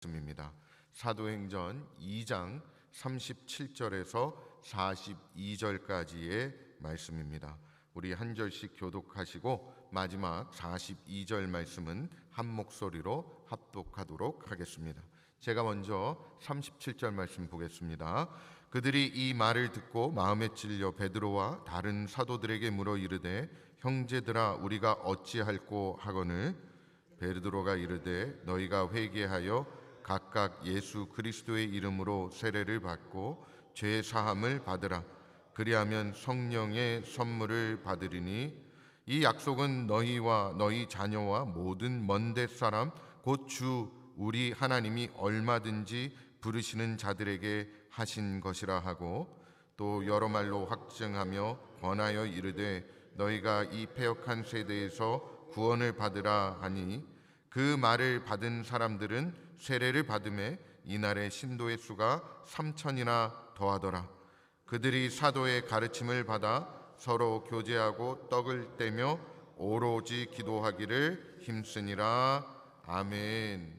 말씀입니다. 사도행전 2장 37절에서 42절까지의 말씀입니다. 우리 한 절씩 교독하시고 마지막 42절 말씀은 한 목소리로 합독하도록 하겠습니다. 제가 먼저 37절 말씀 보겠습니다. 그들이 이 말을 듣고 마음에 찔려 베드로와 다른 사도들에게 물어 이르되 형제들아 우리가 어찌할꼬 하거늘 베드로가 이르되 너희가 회개하여 각각 예수 그리스도의 이름으로 세례를 받고 죄 사함을 받으라. 그리하면 성령의 선물을 받으리니 이 약속은 너희와 너희 자녀와 모든 먼데 사람 곧 주 우리 하나님이 얼마든지 부르시는 자들에게 하신 것이라 하고 또 여러 말로 확증하며 권하여 이르되 너희가 이 패역한 세대에서 구원을 받으라 하니 그 말을 받은 사람들은 세례를 받음에 이날의 신도의 수가 3,000이나 더하더라. 그들이 사도의 가르침을 받아 서로 교제하고 떡을 떼며 오로지 기도하기를 힘쓰니라. 아멘.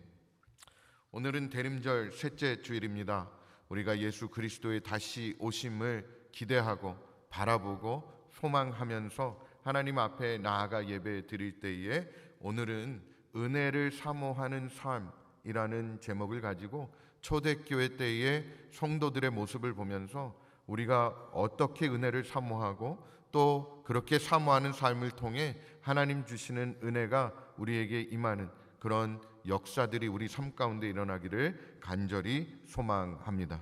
오늘은 대림절 셋째 주일입니다. 우리가 예수 그리스도의 다시 오심을 기대하고 바라보고 소망하면서 하나님 앞에 나아가 예배 드릴 때에 오늘은 은혜를 사모하는 삶이라는 제목을 가지고 초대교회 때의 성도들의 모습을 보면서 우리가 어떻게 은혜를 사모하고 또 그렇게 사모하는 삶을 통해 하나님 주시는 은혜가 우리에게 임하는 그런 역사들이 우리 삶 가운데 일어나기를 간절히 소망합니다.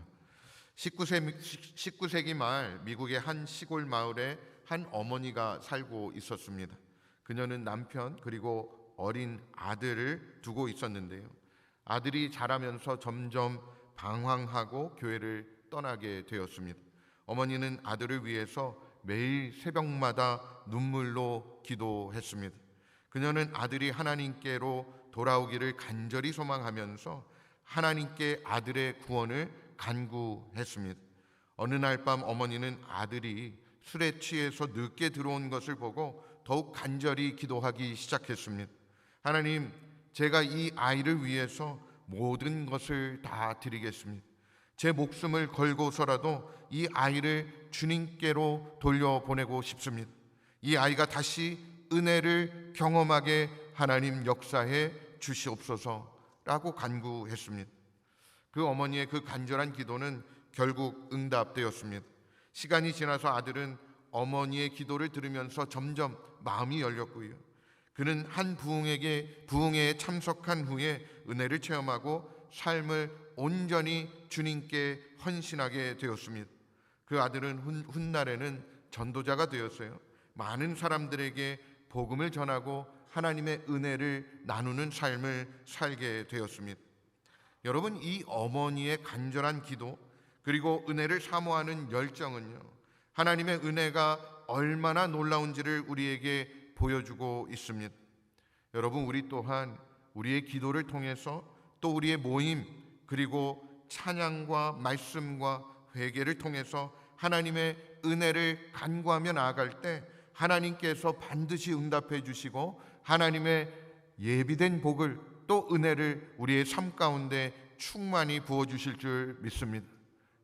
19세기 말 미국의 한 시골 마을에 한 어머니가 살고 있었습니다. 그녀는 남편 그리고 어린 아들을 두고 있었는데요. 아들이 자라면서 점점 방황하고 교회를 떠나게 되었습니다. 어머니는 아들을 위해서 매일 새벽마다 눈물로 기도했습니다. 그녀는 아들이 하나님께로 돌아오기를 간절히 소망하면서 하나님께 아들의 구원을 간구했습니다. 어느 날 밤 어머니는 아들이 술에 취해서 늦게 들어온 것을 보고 더욱 간절히 기도하기 시작했습니다. 하나님, 제가 이 아이를 위해서 모든 것을 다 드리겠습니다. 제 목숨을 걸고서라도 이 아이를 주님께로 돌려보내고 싶습니다. 이 아이가 다시 은혜를 경험하게 하나님 역사해 주시옵소서라고 간구했습니다. 그 어머니의 그 간절한 기도는 결국 응답되었습니다. 시간이 지나서 아들은 어머니의 기도를 들으면서 점점 마음이 열렸고요. 그는 한 부흥회에 참석한 후에 은혜를 체험하고 삶을 온전히 주님께 헌신하게 되었습니다. 그 아들은 훗날에는 전도자가 되었어요. 많은 사람들에게 복음을 전하고 하나님의 은혜를 나누는 삶을 살게 되었습니다. 여러분, 이 어머니의 간절한 기도 그리고 은혜를 사모하는 열정은요, 하나님의 은혜가 얼마나 놀라운지를 우리에게 보여주고 있습니다. 여러분, 우리 또한 우리의 기도를 통해서 또 우리의 모임 그리고 찬양과 말씀과 회개를 통해서 하나님의 은혜를 간구하며 나아갈 때 하나님께서 반드시 응답해 주시고 하나님의 예비된 복을 또 은혜를 우리의 삶 가운데 충만히 부어주실 줄 믿습니다.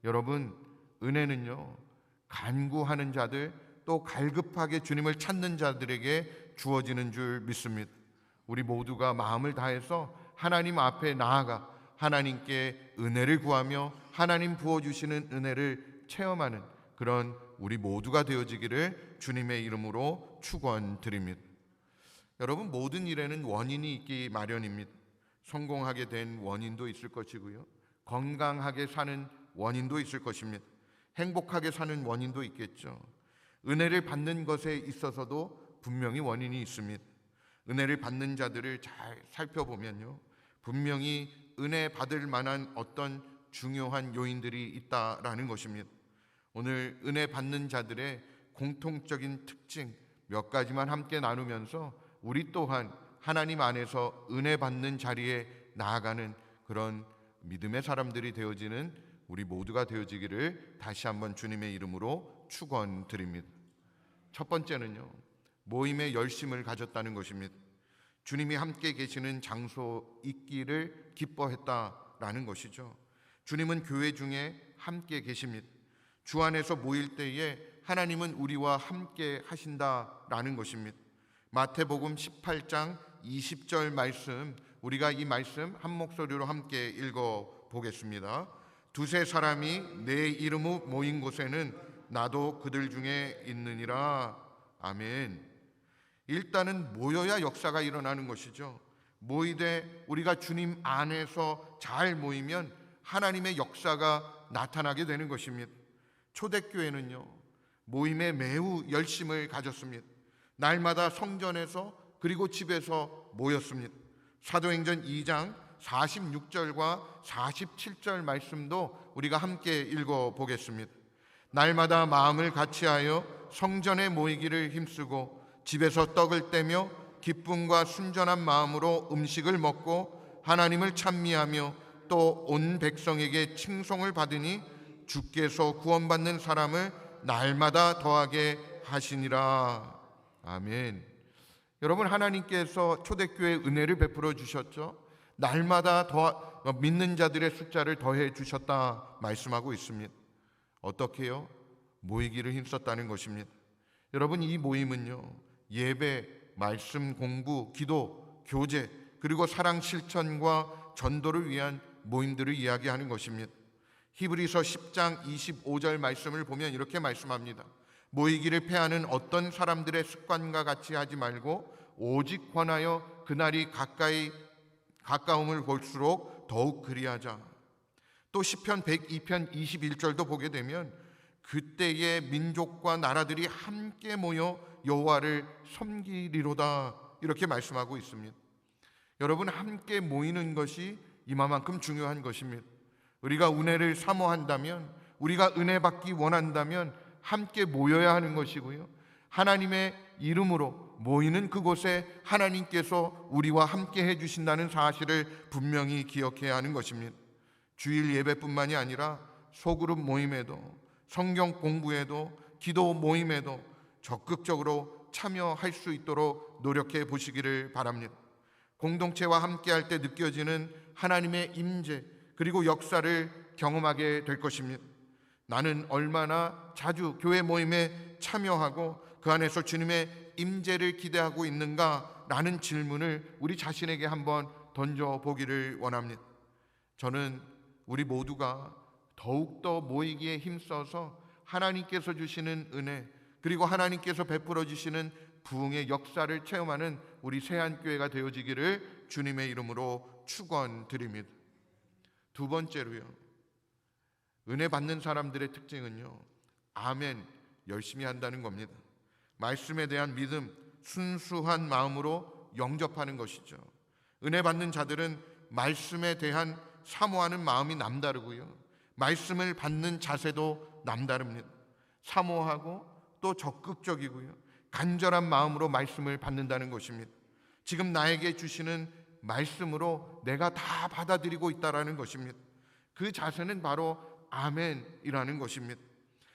여러분, 은혜는요, 간구하는 자들 또 갈급하게 주님을 찾는 자들에게 주어지는 줄 믿습니다. 우리 모두가 마음을 다해서 하나님 앞에 나아가 하나님께 은혜를 구하며 하나님 부어주시는 은혜를 체험하는 그런 우리 모두가 되어지기를 주님의 이름으로 축원드립니다. 여러분, 모든 일에는 원인이 있기 마련입니다. 성공하게 된 원인도 있을 것이고요, 건강하게 사는 원인도 있을 것입니다. 행복하게 사는 원인도 있겠죠. 은혜를 받는 것에 있어서도 분명히 원인이 있습니다. 은혜를 받는 자들을 잘 살펴보면요, 분명히 은혜 받을 만한 어떤 중요한 요인들이 있다라는 것입니다. 오늘 은혜 받는 자들의 공통적인 특징 몇 가지만 함께 나누면서 우리 또한 하나님 안에서 은혜 받는 자리에 나아가는 그런 믿음의 사람들이 되어지는 우리 모두가 되어지기를 다시 한번 주님의 이름으로 축원드립니다. 첫 번째는요, 모임에 열심을 가졌다는 것입니다. 주님이 함께 계시는 장소 있기를 기뻐했다 있다라는 것이죠. 주님은 교회 중에 함께 계십니다. 주 안에서 모일 때에 하나님은 우리와 함께 하신다라는 것입니다. 마태복음 18장 20절 말씀, 우리가 이 말씀 한 목소리로 함께 읽어 보겠습니다. 두세 사람이 내 이름으로 모인 곳에는 나도 그들 중에 있느니라. 아멘. 일단은 모여야 역사가 일어나는 것이죠. 모이되 우리가 주님 안에서 잘 모이면 하나님의 역사가 나타나게 되는 것입니다. 초대교회는요, 모임에 매우 열심을 가졌습니다. 날마다 성전에서 그리고 집에서 모였습니다. 사도행전 2장 46절과 47절 말씀도 우리가 함께 읽어보겠습니다. 날마다 마음을 같이하여 성전에 모이기를 힘쓰고 집에서 떡을 떼며 기쁨과 순전한 마음으로 음식을 먹고 하나님을 찬미하며 또 온 백성에게 칭송을 받으니 주께서 구원받는 사람을 날마다 더하게 하시니라. 아멘. 여러분, 하나님께서 초대교회에 은혜를 베풀어 주셨죠. 날마다 믿는 자들의 숫자를 더해 주셨다 말씀하고 있습니다. 어떻게요? 모이기를 힘썼다는 것입니다. 여러분, 이 모임은요, 예배, 말씀 공부, 기도, 교제, 그리고 사랑 실천과 전도를 위한 모임들을 이야기하는 것입니다. 히브리서 10장 25절 말씀을 보면 이렇게 말씀합니다. 모이기를 패하는 어떤 사람들의 습관과 같이 하지 말고 오직 권하여 그날이 가까움을 볼수록 더욱 그리하자. 또 시편 102편 21절도 보게 되면 그때의 민족과 나라들이 함께 모여 여호와를 섬기리로다, 이렇게 말씀하고 있습니다. 여러분, 함께 모이는 것이 이만큼 중요한 것입니다. 우리가 은혜를 사모한다면, 우리가 은혜 받기 원한다면 함께 모여야 하는 것이고요, 하나님의 이름으로 모이는 그곳에 하나님께서 우리와 함께 해주신다는 사실을 분명히 기억해야 하는 것입니다. 주일 예배뿐만이 아니라 소그룹 모임에도, 성경 공부에도, 기도 모임에도 적극적으로 참여할 수 있도록 노력해 보시기를 바랍니다. 공동체와 함께할 때 느껴지는 하나님의 임재 그리고 역사를 경험하게 될 것입니다. 나는 얼마나 자주 교회 모임에 참여하고 그 안에서 주님의 임재를 기대하고 있는가라는 질문을 우리 자신에게 한번 던져보기를 원합니다. 저는 우리 모두가 더욱더 모이기에 힘써서 하나님께서 주시는 은혜 그리고 하나님께서 베풀어 주시는 부흥의 역사를 체험하는 우리 세안교회가 되어지기를 주님의 이름으로 축원드립니다. 두 번째로요, 은혜 받는 사람들의 특징은요, 아멘, 열심히 한다는 겁니다. 말씀에 대한 믿음, 순수한 마음으로 영접하는 것이죠. 은혜 받는 자들은 말씀에 대한 사모하는 마음이 남다르고요, 말씀을 받는 자세도 남다릅니다. 사모하고 또 적극적이고요, 간절한 마음으로 말씀을 받는다는 것입니다. 지금 나에게 주시는 말씀으로 내가 다 받아들이고 있다라는 것입니다. 그 자세는 바로 아멘이라는 것입니다.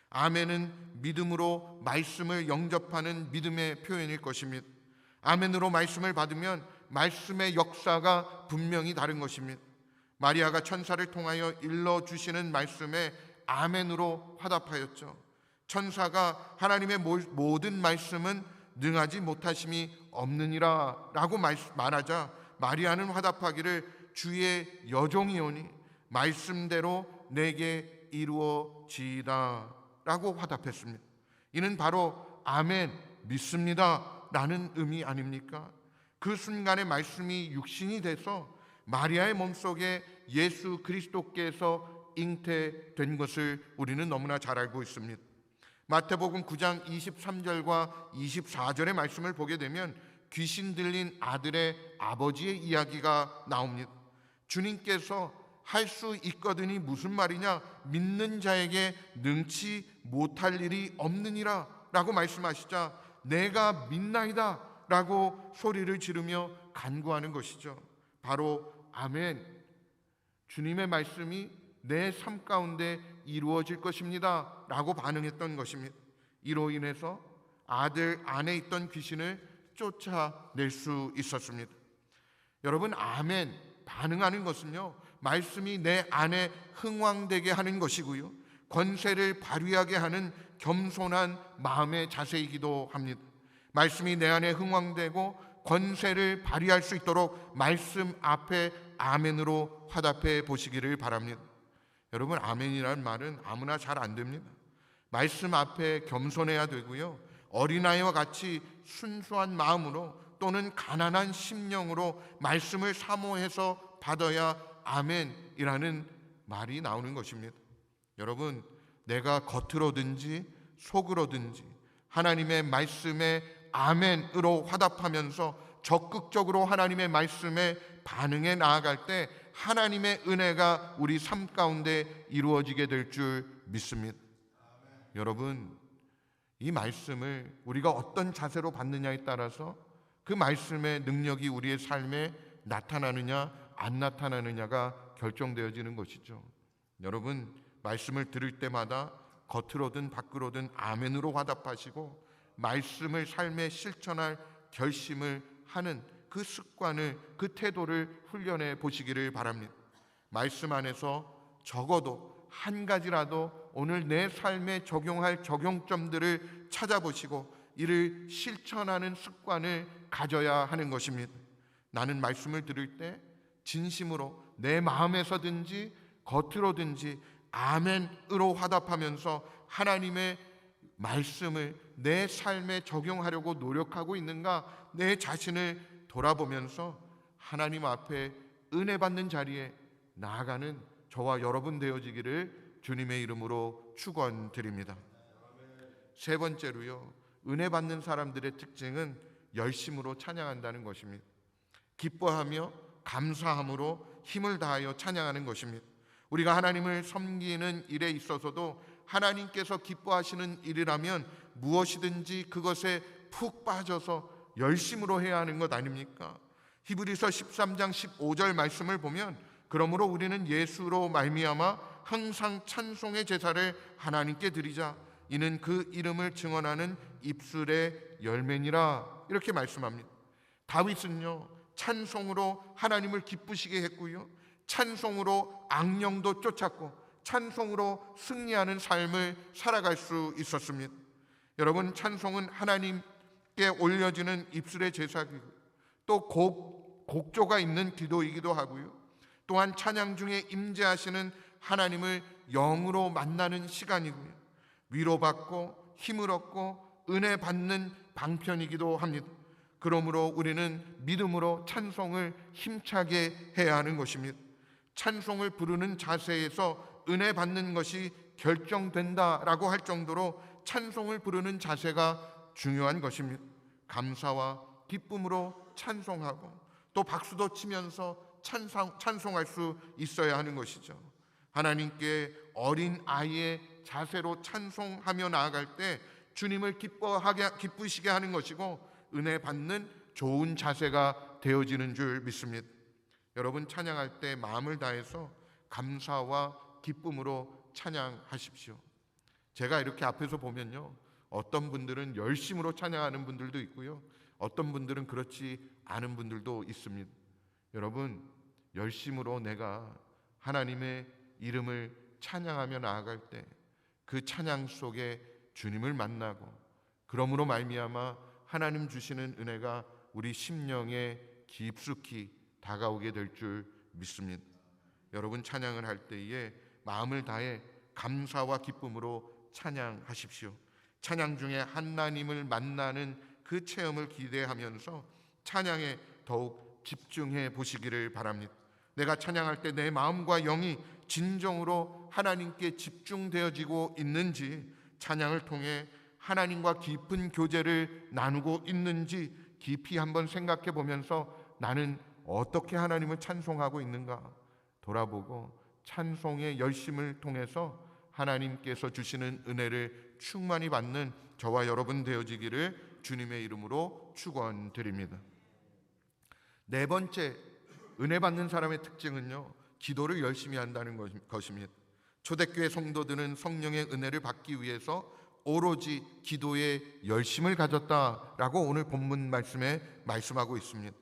아멘은 믿음으로 말씀을 영접하는 믿음의 표현일 것입니다. 아멘으로 말씀을 받으면 말씀의 역사가 분명히 다른 것입니다. 마리아가 천사를 통하여 일러주시는 말씀에 아멘으로 화답하였죠. 천사가 하나님의 모든 말씀은 능하지 못하심이 없느니라 라고 말하자 마리아는 화답하기를 주의 여종이오니 말씀대로 내게 이루어지이다 라고 화답했습니다. 이는 바로 아멘, 믿습니다 라는 의미 아닙니까? 그 순간에 말씀이 육신이 돼서 마리아의 몸속에 예수 그리스도께서 잉태된 것을 우리는 너무나 잘 알고 있습니다. 마태복음 9장 23절과 24절의 말씀을 보게 되면 귀신 들린 아들의 아버지의 이야기가 나옵니다. 주님께서 할 수 있거든이 무슨 말이냐, 믿는 자에게 능치 못할 일이 없느니라 라고 말씀하시자 내가 믿나이다 라고 소리를 지르며 간구하는 것이죠. 바로 아멘, 주님의 말씀이 내 삶 가운데 이루어질 것입니다 라고 반응했던 것입니다. 이로 인해서 아들 안에 있던 귀신을 쫓아낼 수 있었습니다. 여러분, 아멘 반응하는 것은요, 말씀이 내 안에 흥왕되게 하는 것이고요, 권세를 발휘하게 하는 겸손한 마음의 자세이기도 합니다. 말씀이 내 안에 흥왕되고 권세를 발휘할 수 있도록 말씀 앞에 아멘으로 화답해 보시기를 바랍니다. 여러분, 아멘이라는 말은 아무나 잘 안 됩니다. 말씀 앞에 겸손해야 되고요, 어린아이와 같이 순수한 마음으로 또는 가난한 심령으로 말씀을 사모해서 받아야 아멘이라는 말이 나오는 것입니다. 여러분, 내가 겉으로든지 속으로든지 하나님의 말씀에 아멘으로 화답하면서 적극적으로 하나님의 말씀에 반응해 나아갈 때 하나님의 은혜가 우리 삶 가운데 이루어지게 될 줄 믿습니다. 여러분, 이 말씀을 우리가 어떤 자세로 받느냐에 따라서 그 말씀의 능력이 우리의 삶에 나타나느냐 안 나타나느냐가 결정되어지는 것이죠. 여러분, 말씀을 들을 때마다 겉으로든 밖으로든 아멘으로 화답하시고 말씀을 삶에 실천할 결심을 하는 그 습관을, 그 태도를 훈련해 보시기를 바랍니다. 말씀 안에서 적어도 한 가지라도 오늘 내 삶에 적용할 적용점들을 찾아보시고 이를 실천하는 습관을 가져야 하는 것입니다. 나는 말씀을 들을 때 진심으로 내 마음에서든지 겉으로든지 아멘으로 화답하면서 하나님의 말씀을 내 삶에 적용하려고 노력하고 있는가, 내 자신을 돌아보면서 하나님 앞에 은혜 받는 자리에 나아가는 저와 여러분 되어지기를 주님의 이름으로 축원드립니다. 세 번째로요, 은혜 받는 사람들의 특징은 열심으로 찬양한다는 것입니다. 기뻐하며 감사함으로 힘을 다하여 찬양하는 것입니다. 우리가 하나님을 섬기는 일에 있어서도 하나님께서 기뻐하시는 일이라면 무엇이든지 그것에 푹 빠져서 열심으로 해야 하는 것 아닙니까? 히브리서 13장 15절 말씀을 보면 그러므로 우리는 예수로 말미암아 항상 찬송의 제사를 하나님께 드리자. 이는 그 이름을 증언하는 입술의 열매니라. 이렇게 말씀합니다. 다윗은요, 찬송으로 하나님을 기쁘시게 했고요, 찬송으로 악령도 쫓았고 찬송으로 승리하는 삶을 살아갈 수 있었습니다. 여러분, 찬송은 하나님께 올려지는 입술의 제사이고 또 곡조가 있는 기도이기도 하고요, 또한 찬양 중에 임재하시는 하나님을 영으로 만나는 시간이고요, 위로받고 힘을 얻고 은혜 받는 방편이기도 합니다. 그러므로 우리는 믿음으로 찬송을 힘차게 해야 하는 것입니다. 찬송을 부르는 자세에서 은혜 받는 것이 결정된다라고 할 정도로 찬송을 부르는 자세가 중요한 것입니다. 감사와 기쁨으로 찬송하고 또 박수도 치면서 찬송할 수 있어야 하는 것이죠. 하나님께 어린 아이의 자세로 찬송하며 나아갈 때 주님을 기쁘시게 하는 것이고 은혜 받는 좋은 자세가 되어지는 줄 믿습니다. 여러분, 찬양할 때 마음을 다해서 감사와 기쁨으로 찬양하십시오. 제가 이렇게 앞에서 보면요, 어떤 분들은 열심으로 찬양하는 분들도 있고요, 어떤 분들은 그렇지 않은 분들도 있습니다. 여러분, 열심으로 내가 하나님의 이름을 찬양하며 나아갈 때 그 찬양 속에 주님을 만나고 그러므로 말미암아 하나님 주시는 은혜가 우리 심령에 깊숙이 다가오게 될 줄 믿습니다. 여러분, 찬양을 할 때에 마음을 다해 감사와 기쁨으로 찬양하십시오. 찬양 중에 하나님을 만나는 그 체험을 기대하면서 찬양에 더욱 집중해 보시기를 바랍니다. 내가 찬양할 때 내 마음과 영이 진정으로 하나님께 집중되어지고 있는지, 찬양을 통해 하나님과 깊은 교제를 나누고 있는지 깊이 한번 생각해 보면서 나는 어떻게 하나님을 찬송하고 있는가 돌아보고 찬송의 열심을 통해서 하나님께서 주시는 은혜를 충만히 받는 저와 여러분 되어지기를 주님의 이름으로 축원드립니다. 네 번째, 은혜 받는 사람의 특징은요, 기도를 열심히 한다는 것입니다. 초대교회 성도들은 성령의 은혜를 받기 위해서 오로지 기도에 열심을 가졌다라고 오늘 본문 말씀에 말씀하고 있습니다.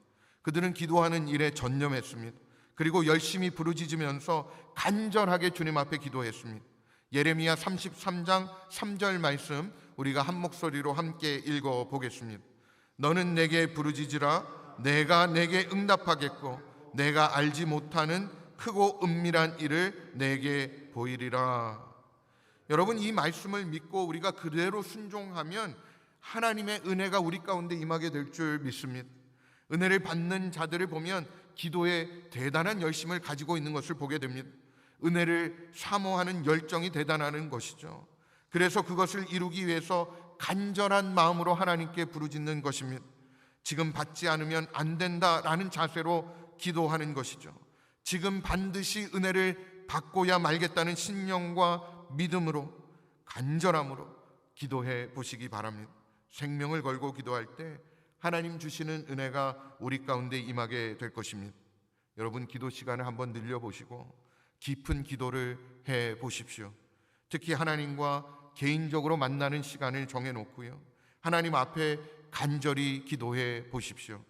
그들은 기도하는 일에 전념했습니다. 그리고 열심히 부르짖으면서 간절하게 주님 앞에 기도했습니다. 예레미야 33장 3절 말씀 우리가 한 목소리로 함께 읽어보겠습니다. 너는 내게 부르짖으라. 내가 내게 응답하겠고 내가 알지 못하는 크고 은밀한 일을 내게 보이리라. 여러분, 이 말씀을 믿고 우리가 그대로 순종하면 하나님의 은혜가 우리 가운데 임하게 될 줄 믿습니다. 은혜를 받는 자들을 보면 기도에 대단한 열심을 가지고 있는 것을 보게 됩니다. 은혜를 사모하는 열정이 대단한 것이죠. 그래서 그것을 이루기 위해서 간절한 마음으로 하나님께 부르짖는 것입니다. 지금 받지 않으면 안 된다라는 자세로 기도하는 것이죠. 지금 반드시 은혜를 받고야 말겠다는 신념과 믿음으로, 간절함으로 기도해 보시기 바랍니다. 생명을 걸고 기도할 때 하나님 주시는 은혜가 우리 가운데 임하게 될 것입니다. 여러분, 기도 시간을 한번 늘려보시고 깊은 기도를 해 보십시오. 특히 하나님과 개인적으로 만나는 시간을 정해놓고요, 하나님 앞에 간절히 기도해 보십시오.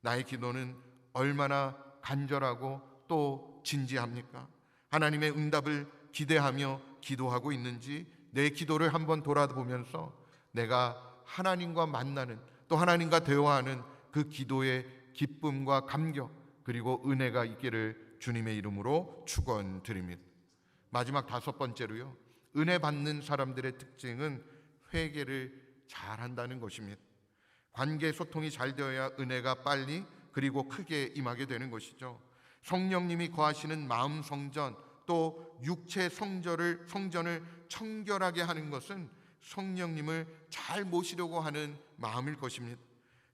나의 기도는 얼마나 간절하고 또 진지합니까? 하나님의 응답을 기대하며 기도하고 있는지 내 기도를 한번 돌아보면서 내가 하나님과 만나는, 또 하나님과 대화하는 그 기도의 기쁨과 감격 그리고 은혜가 있기를 주님의 이름으로 축원드립니다. 마지막 5번째로요, 은혜 받는 사람들의 특징은 회개를 잘한다는 것입니다. 관계 소통이 잘 되어야 은혜가 빨리 그리고 크게 임하게 되는 것이죠. 성령님이 거하시는 마음 성전, 또 육체 성전을 청결하게 하는 것은 성령님을 잘 모시려고 하는 마음일 것입니다.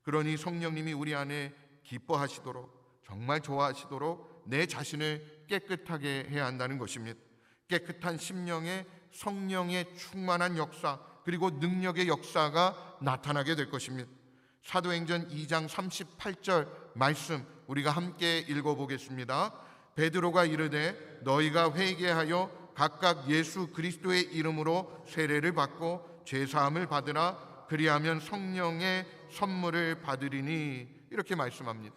그러니 성령님이 우리 안에 기뻐하시도록, 정말 좋아하시도록 내 자신을 깨끗하게 해야 한다는 것입니다. 깨끗한 심령에 성령의 충만한 역사 그리고 능력의 역사가 나타나게 될 것입니다. 사도행전 2장 38절 말씀 우리가 함께 읽어보겠습니다. 베드로가 이르되 너희가 회개하여 각각 예수 그리스도의 이름으로 세례를 받고 죄사함을 받으라. 그리하면 성령의 선물을 받으리니, 이렇게 말씀합니다.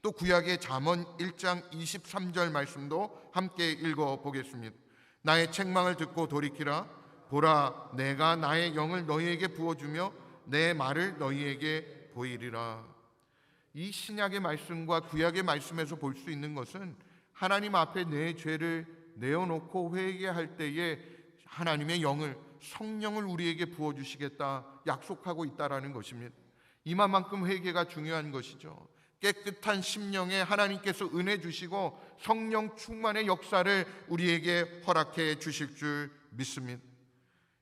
또 구약의 잠언 1장 23절 말씀도 함께 읽어보겠습니다. 나의 책망을 듣고 돌이키라. 보라, 내가 나의 영을 너희에게 부어주며 내 말을 너희에게 보이리라. 이 신약의 말씀과 구약의 말씀에서 볼 수 있는 것은 하나님 앞에 내 죄를 내어놓고 회개할 때에 하나님의 영을, 성령을 우리에게 부어주시겠다 약속하고 있다라는 것입니다. 이만큼 회개가 중요한 것이죠. 깨끗한 심령에 하나님께서 은혜 주시고 성령 충만의 역사를 우리에게 허락해 주실 줄 믿습니다.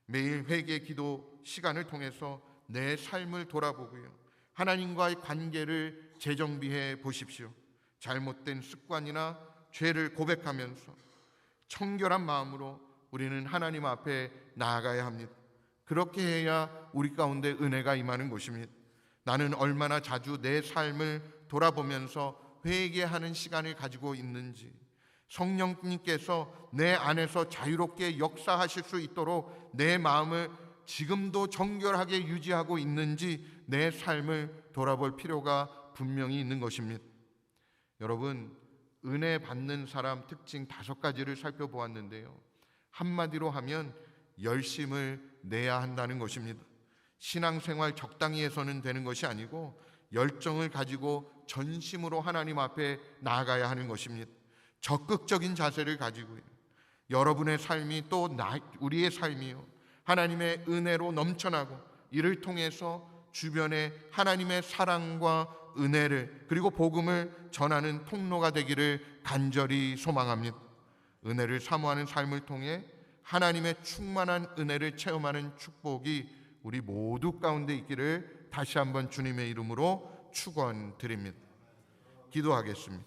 매일 회개 기도 시간을 통해서 내 삶을 돌아보고요, 하나님과의 관계를 재정비해 보십시오. 잘못된 습관이나 죄를 고백하면서 청결한 마음으로 우리는 하나님 앞에 나아가야 합니다. 그렇게 해야 우리 가운데 은혜가 임하는 것입니다. 나는 얼마나 자주 내 삶을 돌아보면서 회개하는 시간을 가지고 있는지, 성령님께서 내 안에서 자유롭게 역사하실 수 있도록 내 마음을 지금도 정결하게 유지하고 있는지 내 삶을 돌아볼 필요가 분명히 있는 것입니다. 여러분, 은혜 받는 사람 특징 5가지를 살펴보았는데요, 한마디로 하면 열심을 내야 한다는 것입니다. 신앙생활 적당히 해서는 되는 것이 아니고 열정을 가지고 전심으로 하나님 앞에 나아가야 하는 것입니다. 적극적인 자세를 가지고요, 여러분의 삶이 또 우리의 삶이요, 하나님의 은혜로 넘쳐나고 이를 통해서 주변에 하나님의 사랑과 은혜를 그리고 복음을 전하는 통로가 되기를 간절히 소망합니다. 은혜를 사모하는 삶을 통해 하나님의 충만한 은혜를 체험하는 축복이 우리 모두 가운데 있기를 다시 한번 주님의 이름으로 축원드립니다. 기도하겠습니다.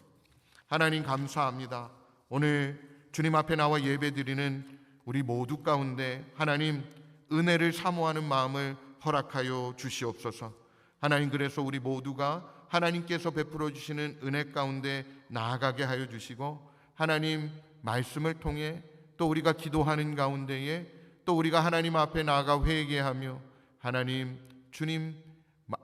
하나님, 감사합니다. 오늘 주님 앞에 나와 예배드리는 우리 모두 가운데 하나님 은혜를 사모하는 마음을 허락하여 주시옵소서. 하나님, 그래서 우리 모두가 하나님께서 베풀어 주시는 은혜 가운데 나아가게 하여 주시고, 하나님 말씀을 통해 또 우리가 기도하는 가운데에 또 우리가 하나님 앞에 나아가 회개하며 하나님 주님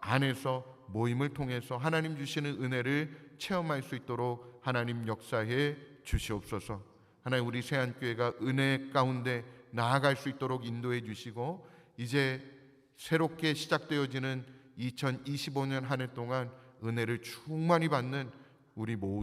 안에서 모임을 통해서 하나님 주시는 은혜를 체험할 수 있도록 하나님 역사해 주시옵소서. 하나님, 우리 세안교회가 은혜 가운데 나아갈 수 있도록 인도해 주시고, 이제 새롭게 시작되어지는 2025년 한 해 동안 은혜를 충만히 받는 우리 모두